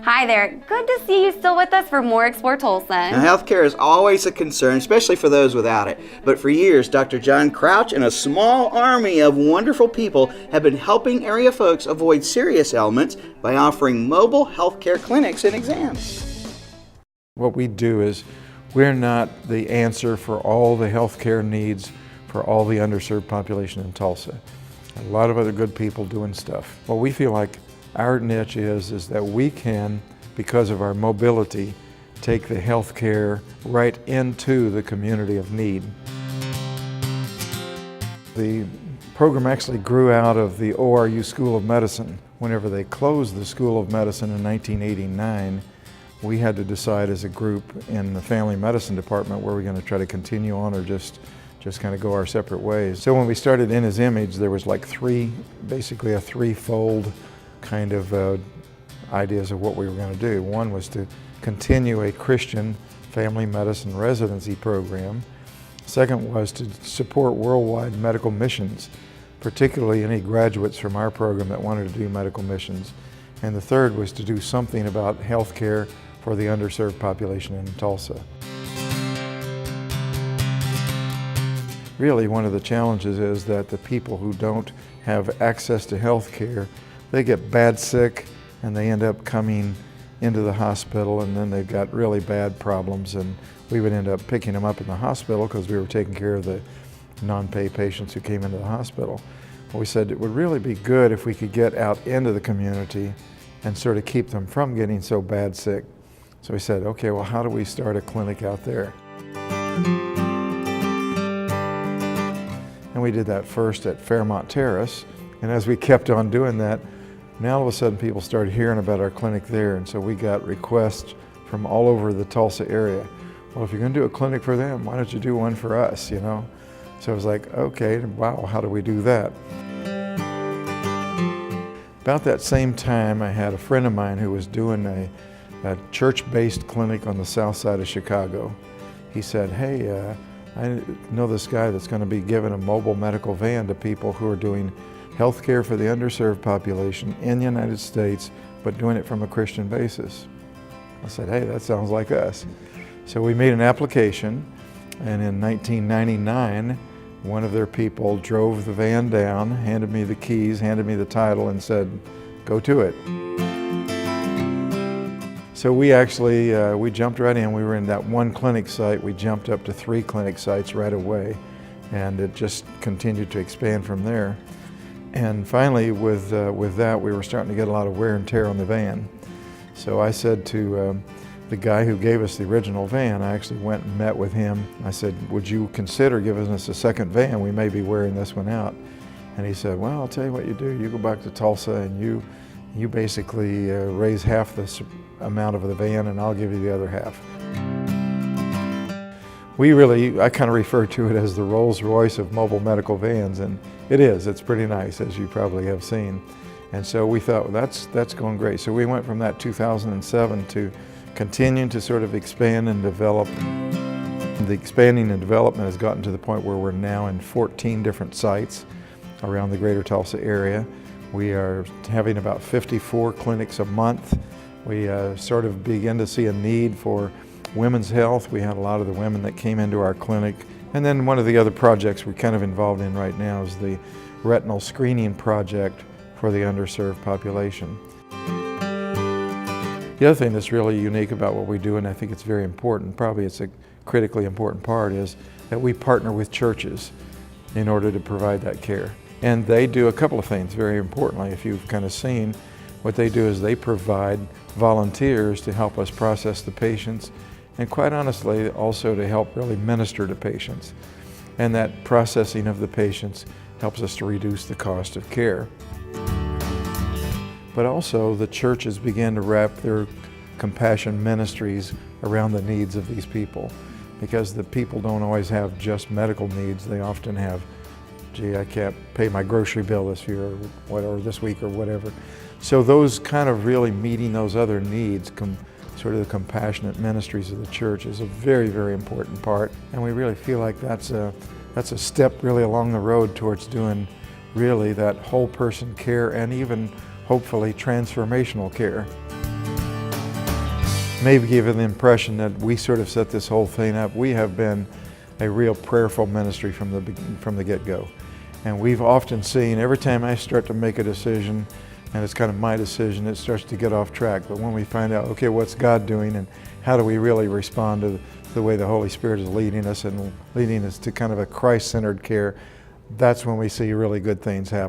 Hi there. Good to see you still with us for more Explore Tulsa. Now, healthcare is always a concern, especially for those without it. But for years, Dr. John Crouch and a small army of wonderful people have been helping area folks avoid serious ailments by offering mobile healthcare clinics and exams. What we do is we're not the answer for all the healthcare needs for all the underserved population in Tulsa. A lot of other good people doing stuff. What we feel like our niche is that we can, because of our mobility, take the healthcare right into the community of need. The program actually grew out of the ORU School of Medicine. Whenever they closed the School of Medicine in 1989, we had to decide as a group in the family medicine department where we're going to try to continue on or just kind of go our separate ways. So when we started In His Image, there was like basically a threefold kind of ideas of what we were going to do. One was to continue a Christian family medicine residency program. Second was to support worldwide medical missions, particularly any graduates from our program that wanted to do medical missions. And the third was to do something about health care for the underserved population in Tulsa. Really, one of the challenges is that the people who don't have access to health care, they get bad sick and they end up coming into the hospital, and then they've got really bad problems, and we would end up picking them up in the hospital because we were taking care of the non-pay patients who came into the hospital. We said it would really be good if we could get out into the community and sort of keep them from getting so bad sick. So we said, okay, well, how do we start a clinic out there? And we did that first at Fairmont Terrace, and as we kept on doing that, now all of a sudden people started hearing about our clinic there, and so we got requests from all over the Tulsa area. Well, if you're going to do a clinic for them, why don't you do one for us, you know? So I was like, okay, wow, how do we do that? About that same time, I had a friend of mine who was doing a church-based clinic on the south side of Chicago. He said, hey, I know this guy that's going to be giving a mobile medical van to people who are doing health care for the underserved population in the United States, but doing it from a Christian basis. I said, hey, that sounds like us. So we made an application, and in 1999, one of their people drove the van down, handed me the keys, handed me the title, and said, go to it. So we actually, we jumped right in. We were in that one clinic site. We jumped up to 3 clinic sites right away, and it just continued to expand from there. And finally, with that, we were starting to get a lot of wear and tear on the van. So I said to the guy who gave us the original van, I actually went and met with him. I said, would you consider giving us a second van? We may be wearing this one out. And he said, well, I'll tell you what you do. You go back to Tulsa and you basically raise half the amount of the van, and I'll give you the other half. I kind of refer to it as the Rolls-Royce of mobile medical vans, and it is. It's pretty nice, as you probably have seen. And so we thought, well, that's going great. So we went from that 2007 to continuing to sort of expand and develop. The expanding and development has gotten to the point where we're now in 14 different sites around the greater Tulsa area. We are having about 54 clinics a month. We sort of begin to see a need for women's health. We had a lot of the women that came into our clinic. And then one of the other projects we're kind of involved in right now is the retinal screening project for the underserved population. The other thing that's really unique about what we do, and I think it's very important, probably it's a critically important part, is that we partner with churches in order to provide that care. And they do a couple of things very importantly. If you've kind of seen, what they do is they provide volunteers to help us process the patients, and quite honestly also to help really minister to patients. And that processing of the patients helps us to reduce the cost of care. But also the churches began to wrap their compassion ministries around the needs of these people, because the people don't always have just medical needs. They often have, gee, I can't pay my grocery bill this year or whatever, this week or whatever. So those kind of really meeting those other needs, sort of the compassionate ministries of the church, is a very, very important part. And we really feel like that's a step really along the road towards doing really that whole person care, and even hopefully transformational care. maybe give the impression that we sort of set this whole thing up. We have been a real prayerful ministry from the get-go. And we've often seen, every time I start to make a decision, and it's kind of my decision, it starts to get off track. But when we find out, okay, what's God doing and how do we really respond to the way the Holy Spirit is leading us and leading us to kind of a Christ-centered care, that's when we see really good things happen.